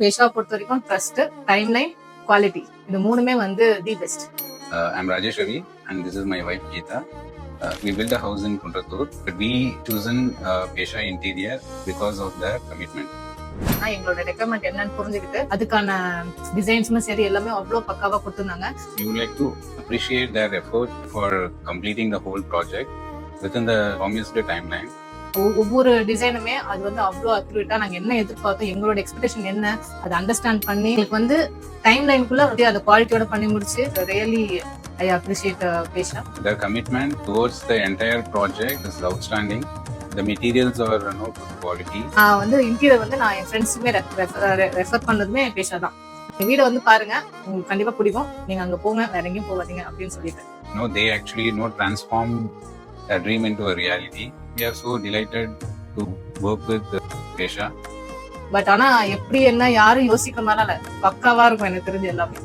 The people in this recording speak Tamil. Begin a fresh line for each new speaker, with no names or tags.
பேஷாவை பொறுத்த வரைக்கும் ட்ரஸ்ட், டைம்லைன், குவாலிட்டி இது மூணுமே வந்து the best.
I'm Rajesh Ravi and this is my wife Geeta. We built a house in Kundratur, but we chosen Pesha Interior because of their commitment.
எங்களோட ரெக்வயர்மெண்ட் என்னன்னு புரிஞ்சுக்கிட்டு அதுக்கான டிசைன்ஸும் சரி எல்லாமே அவ்வளோ பக்காவா கொடுத்துருந்தாங்க.
We would like to appreciate their effort for completing the whole project within the promised timeline.
ஒவ்வொரு டிசைனுமே அது வந்து அவ்வளோ அக்யூரேட்டா நாங்க என்ன எதிர்பார்த்தோம், எங்களோட எக்ஸ்பெக்டேஷன் என்ன அதை அண்டர்ஸ்டாண்ட் பண்ணி எங்களுக்கு வந்து டைம் லைனுக்குள்ள அந்த குவாலிட்டியோட பண்ணி முடிச்சு ரியலி ஐ அப்ரிஷியேட் பேஷா.
Their commitment towards the entire project is outstanding. The materials are good quality.
நான் வந்து இன்டீரியர் வந்து நான் என் ஃப்ரெண்ட்ஸுமே ரெஃபர் பண்ணதுமே பேஷா தான். வீடை வந்து பாருங்க, உங்களுக்கு கண்டிப்பா பிடிக்கும், நீங்க அங்க போங்க, வேற எங்கேயும் போவாதீங்க அப்படின்னு சொல்லிட்டு.
No, they actually transformed a dream into a reality. We are so delighted to work with Pesha.
But ஆனா எப்படி என்ன யாரும் யோசிக்க மாதிரி பக்காவா இருக்கும் எனக்கு தெரிஞ்சு எல்லாமே.